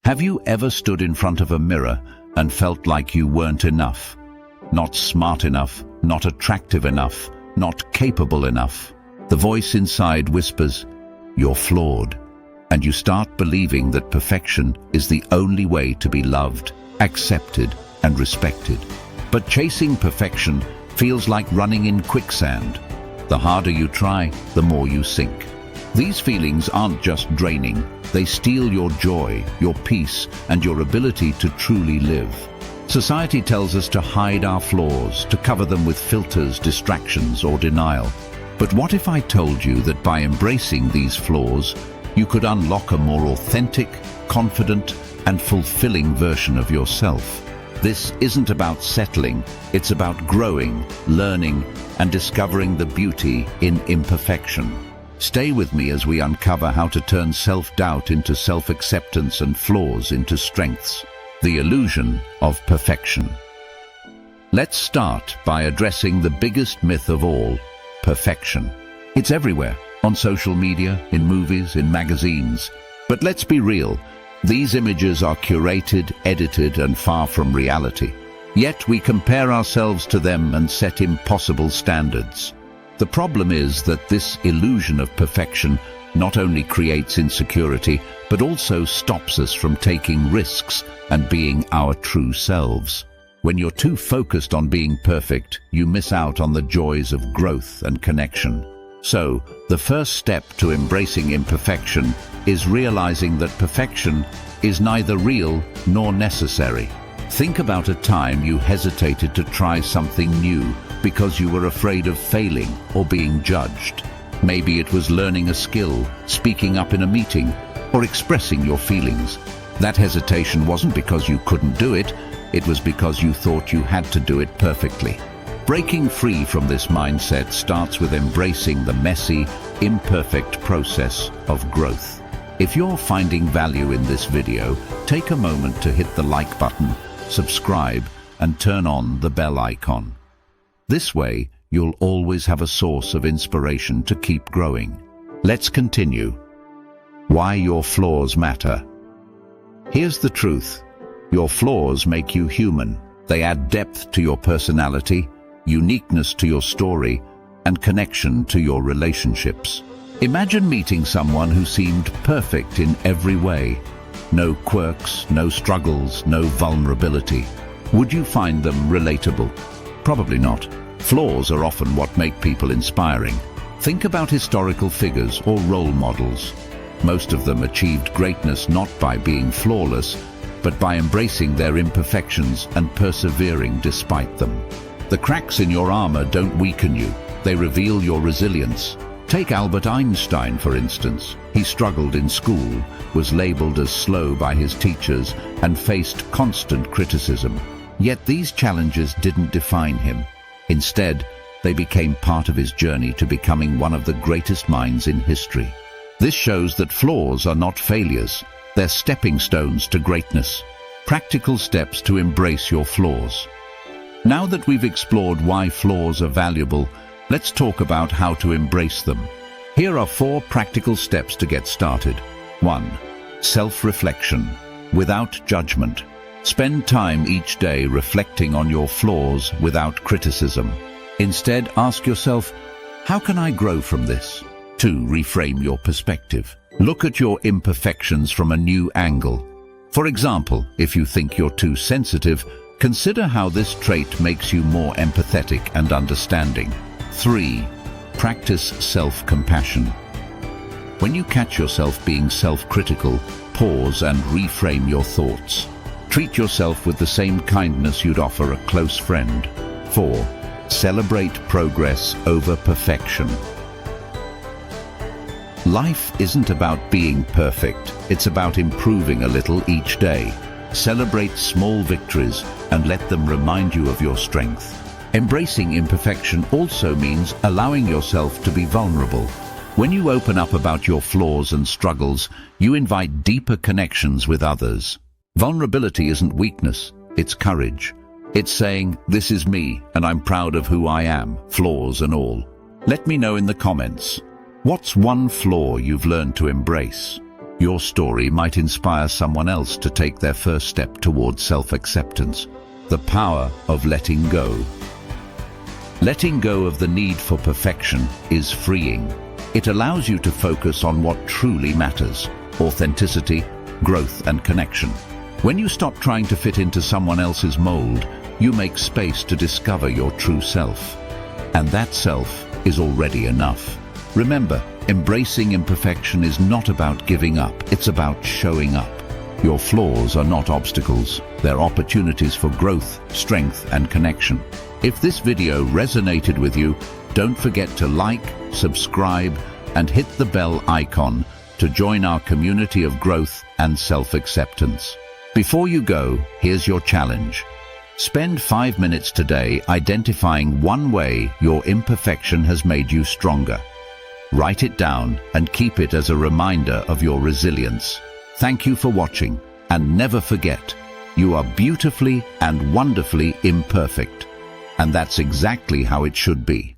Have you ever stood in front of a mirror and felt like you weren't enough? Not smart enough, not attractive enough, not capable enough. The voice inside whispers, "You're flawed." And you start believing that perfection is the only way to be loved, accepted, and respected. But chasing perfection feels like running in quicksand. The harder you try, the more you sink. These feelings aren't just draining, they steal your joy, your peace, and your ability to truly live. Society tells us to hide our flaws, to cover them with filters, distractions, or denial. But what if I told you that by embracing these flaws, you could unlock a more authentic, confident, and fulfilling version of yourself? This isn't about settling, it's about growing, learning, and discovering the beauty in imperfection. Stay with me as we uncover how to turn self-doubt into self-acceptance and flaws into strengths. The illusion of perfection. Let's start by addressing the biggest myth of all, perfection. It's everywhere, on social media, in movies, in magazines. But let's be real, these images are curated, edited, and far from reality. Yet we compare ourselves to them and set impossible standards. The problem is that this illusion of perfection not only creates insecurity, but also stops us from taking risks and being our true selves. When you're too focused on being perfect, you miss out on the joys of growth and connection. So, the first step to embracing imperfection is realizing that perfection is neither real nor necessary. Think about a time you hesitated to try something new because you were afraid of failing or being judged. Maybe it was learning a skill, speaking up in a meeting, or expressing your feelings. That hesitation wasn't because you couldn't do it, it was because you thought you had to do it perfectly. Breaking free from this mindset starts with embracing the messy, imperfect process of growth. If you're finding value in this video, take a moment to hit the like button, subscribe, and turn on the bell icon. This way, you'll always have a source of inspiration to keep growing. Let's continue. Why your flaws matter. Here's the truth. Your flaws make you human. They add depth to your personality, uniqueness to your story, and connection to your relationships. Imagine meeting someone who seemed perfect in every way. No quirks, no struggles, no vulnerability. Would you find them relatable? Probably not. Flaws are often what make people inspiring. Think about historical figures or role models. Most of them achieved greatness not by being flawless, but by embracing their imperfections and persevering despite them. The cracks in your armor don't weaken you, they reveal your resilience. Take Albert Einstein, for instance. He struggled in school, was labeled as slow by his teachers, and faced constant criticism. Yet these challenges didn't define him. Instead, they became part of his journey to becoming one of the greatest minds in history. This shows that flaws are not failures, they're stepping stones to greatness. Practical steps to embrace your flaws. Now that we've explored why flaws are valuable, let's talk about how to embrace them. Here are 4 practical steps to get started. 1. Self-reflection. Without judgment. Spend time each day reflecting on your flaws without criticism. Instead, ask yourself, how can I grow from this? 2. Reframe your perspective. Look at your imperfections from a new angle. For example, if you think you're too sensitive, consider how this trait makes you more empathetic and understanding. 3. Practice self-compassion. When you catch yourself being self-critical, pause and reframe your thoughts. Treat yourself with the same kindness you'd offer a close friend. 4. Celebrate progress over perfection. Life isn't about being perfect, it's about improving a little each day. Celebrate small victories and let them remind you of your strength. Embracing imperfection also means allowing yourself to be vulnerable. When you open up about your flaws and struggles, you invite deeper connections with others. Vulnerability isn't weakness, it's courage. It's saying, this is me, and I'm proud of who I am, flaws and all. Let me know in the comments. What's one flaw you've learned to embrace? Your story might inspire someone else to take their first step towards self-acceptance. The power of letting go. Letting go of the need for perfection is freeing. It allows you to focus on what truly matters: authenticity, growth, and connection. When you stop trying to fit into someone else's mold, you make space to discover your true self. And that self is already enough. Remember, embracing imperfection is not about giving up, it's about showing up. Your flaws are not obstacles, they're opportunities for growth, strength, and connection. If this video resonated with you, don't forget to like, subscribe, and hit the bell icon to join our community of growth and self-acceptance. Before you go, here's your challenge. Spend 5 minutes today identifying one way your imperfection has made you stronger. Write it down and keep it as a reminder of your resilience. Thank you for watching, and never forget, you are beautifully and wonderfully imperfect. And that's exactly how it should be.